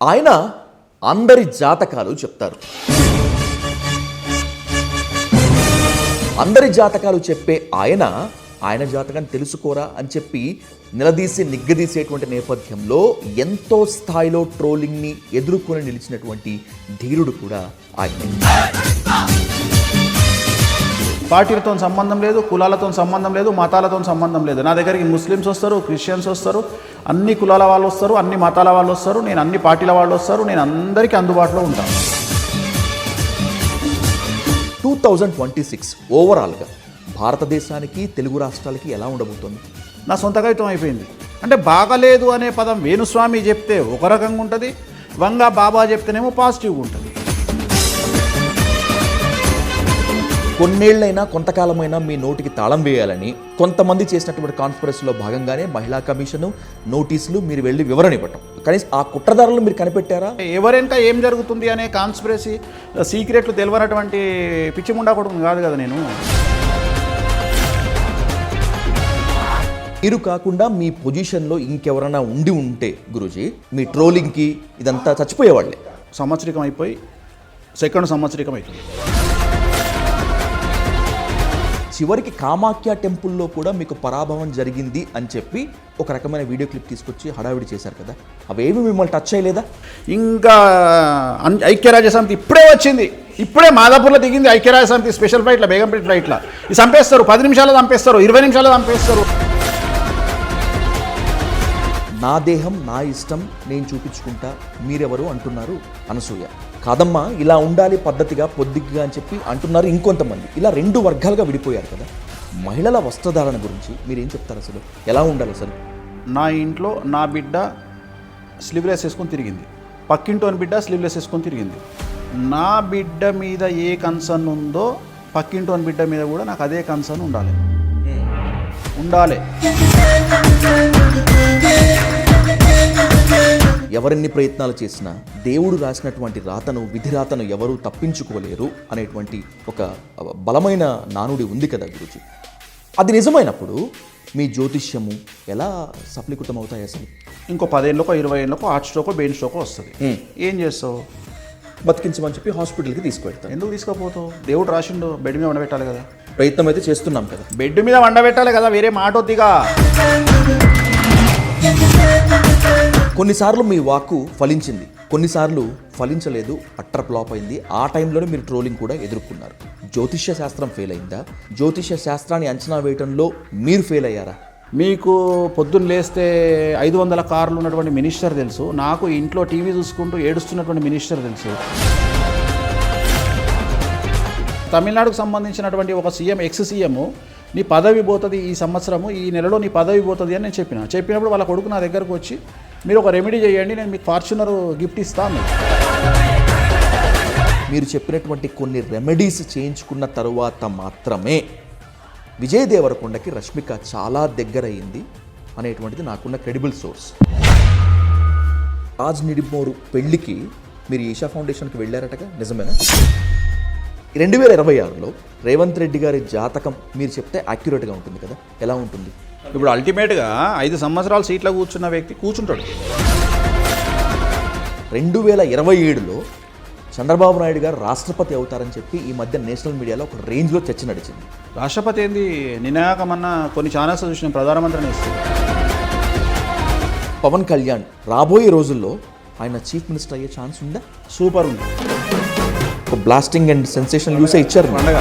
ఆయన అందరి జాతకాలు చెప్తారు. అందరి జాతకాలు చెప్పే ఆయన జాతకాన్ని తెలుసుకోరా అని చెప్పి నిలదీసి నిగ్గదీసేటువంటి నేపథ్యంలో ఎంతో స్థాయిలో ట్రోలింగ్ని ఎదుర్కొని నిలిచినటువంటి ధీరుడు కూడా ఆయనే. పార్టీలతో సంబంధం లేదు, కులాలతో సంబంధం లేదు, మతాలతో సంబంధం లేదు. నా దగ్గరికి ముస్లిమ్స్ వస్తారు, క్రిస్టియన్స్ వస్తారు, అన్ని కులాల వాళ్ళు వస్తారు, అన్ని మతాల వాళ్ళు వస్తారు, నేను అన్ని పార్టీల వాళ్ళు వస్తారు, నేను అందరికీ అందుబాటులో ఉంటాను. 2026 ఓవరాల్గా భారతదేశానికి తెలుగు రాష్ట్రాలకి ఎలా ఉండబోతోంది? నా సొంత కవిత్వం అయిపోయింది. అంటే బాగలేదు అనే పదం వేణుస్వామి చెప్తే ఒక రకంగా ఉంటుంది, వంగా బాబా చెప్తేనేమో పాజిటివ్గా ఉంటుంది. కొన్నేళ్లైనా కొంతకాలమైనా మీ నోటికి తాళం వేయాలని కొంతమంది చేసినటువంటి కాన్స్పిరసీలో భాగంగానే మహిళా కమిషను నోటీసులు మీరు వెళ్ళి వివరణ ఇవ్వటం, కనీసం ఆ కుట్రదారులు మీరు కనిపెట్టారా? ఎవరైనా ఏం జరుగుతుంది అనే కాన్స్పిరసీ సీక్రెట్లు తెలియనటువంటి పిచ్చిముండా కొడుకు కాదు కదా నేను. మీరు కాకుండా మీ పొజిషన్లో ఇంకెవరైనా ఉంటే గురూజీ మీ ట్రోలింగ్కి ఇదంతా చచ్చిపోయేవాళ్ళే. సంవత్సరికం అయిపోయి సెకండ్ సంవత్సరికం అవుతుంది. చివరికి కామాఖ్య టెంపుల్లో కూడా మీకు పరాభవం జరిగింది అని చెప్పి ఒక రకమైన వీడియో క్లిప్ తీసుకొచ్చి హడావిడి చేశారు కదా, అవేమి మిమ్మల్ని టచ్ చేయలేదా? ఇంకా ఐక్యరాజ్యసమితి ఇప్పుడే వచ్చింది, ఇప్పుడే మాదాపూర్లో దిగింది ఐక్యరాజ్యసమితి స్పెషల్ ఫ్లైట్లో, బేగంపేట ఫ్లైట్లో. ఇది చంపేస్తారు, 10 నిమిషాలు చంపేస్తారు, 20 నిమిషాలు చంపేస్తారు. నా దేహం నా ఇష్టం నేను చూపించుకుంటా, మీరెవరు అంటున్నారు అనసూయ. కాదమ్మా ఇలా ఉండాలి పద్ధతిగా పొద్దుగ్గా అని చెప్పి అంటున్నారు ఇంకొంతమంది. ఇలా 2 వర్గాలుగా విడిపోయారు కదా. మహిళల వస్త్రధారణ గురించి మీరేం చెప్తారు? అసలు ఎలా ఉండాలి? అసలు నా ఇంట్లో నా బిడ్డ స్లీవ్లెస్ వేసుకొని తిరిగింది, పక్కింటోని బిడ్డ స్లీవ్లెస్ వేసుకొని తిరిగింది. నా బిడ్డ మీద ఏ కన్సర్న్ ఉందో పక్కింటోని బిడ్డ మీద కూడా నాకు అదే కన్సర్న్ ఉండాలి. ఎవరెన్ని ప్రయత్నాలు చేసినా దేవుడు రాసినటువంటి రాతను, విధి రాతను ఎవరూ తప్పించుకోలేరు అనేటువంటి ఒక బలమైన నానుడి ఉంది కదా గురుజీ. అది నిజమైనప్పుడు మీ జ్యోతిష్యము ఎలా సఫలీకృతం అవుతాయి? అసలు ఇంకో 10 ఏళ్ళకో 20 ఏళ్ళకో హార్ట్ స్ట్రోకో బెయిన్ స్ట్రోకో వస్తుంది. ఏం చేస్తావు? బతికించమని చెప్పి హాస్పిటల్కి తీసుకువెళ్తాను. ఎందుకు తీసుకుపోతావు? దేవుడు రాసిండు, బెడ్ మీద వండబెట్టాలి కదా. ప్రయత్నం అయితే చేస్తున్నాం కదా, బెడ్ మీద వండబెట్టాలి కదా, వేరే మాట వద్దిగా. కొన్నిసార్లు మీ వాక్కు ఫలించింది, కొన్నిసార్లు ఫలించలేదు, అట్టర్ ఫ్లాప్ అయింది. ఆ టైంలోనే మీరు ట్రోలింగ్ కూడా ఎదుర్కొన్నారు. జ్యోతిష్య శాస్త్రం ఫెయిల్ అయిందా? జ్యోతిష్య శాస్త్రాన్ని అంచనా వేయడంలో మీరు ఫెయిల్ అయ్యారా? మీకు పొద్దున్న లేస్తే 500 కార్లు ఉన్నటువంటి మినిస్టర్ తెలుసు, నాకు ఇంట్లో టీవీ చూసుకుంటూ ఏడుస్తున్నటువంటి మినిస్టర్ తెలుసు. తమిళనాడుకు సంబంధించినటువంటి ఒక సీఎం, ఎక్స్ సీఎం, నీ పదవి పోతుంది ఈ సంవత్సరము, ఈ నెలలో నీ పదవి పోతుంది అని నేను చెప్పినప్పుడు వాళ్ళ కొడుకు నా దగ్గరకు వచ్చి మీరు ఒక రెమెడీ చేయండి, నేను మీకు ఫార్చునర్ గిఫ్ట్ ఇస్తాను. మీరు చెప్పినటువంటి కొన్ని రెమెడీస్ చేయించుకున్న తరువాత మాత్రమే విజయ్ దేవరకొండకి రష్మిక చాలా దగ్గరయ్యింది అనేటువంటిది నాకున్న క్రెడిబుల్ సోర్స్. రాజ్ నిడిమోరు పెళ్లికి మీరు ఈషా ఫౌండేషన్కి వెళ్ళారటగా, నిజమేనా? 2026లో రేవంత్ రెడ్డి గారి జాతకం మీరు చెప్తే యాక్యురేట్గా ఉంటుంది కదా, ఎలా ఉంటుంది? ఇప్పుడు అల్టిమేట్గా 5 సంవత్సరాలు సీట్లో కూర్చున్న వ్యక్తి కూర్చుంటాడు. 2027లో చంద్రబాబు నాయుడు గారు రాష్ట్రపతి అవుతారని చెప్పి ఈ మధ్య నేషనల్ మీడియాలో ఒక రేంజ్లో చర్చ నడిచింది. రాష్ట్రపతి ఏంది? నినాకమన్నా కొన్ని ఛానల్స్ చూసిన ప్రధానమంత్రిని ఇస్తుంది. పవన్ కళ్యాణ్ రాబోయే రోజుల్లో ఆయన చీఫ్ మినిస్టర్ అయ్యే ఛాన్స్ ఉందా? సూపర్ ఉంది. ఒక బ్లాస్టింగ్ అండ్ సెన్సేషన్ న్యూసే ఇచ్చారు. పండగ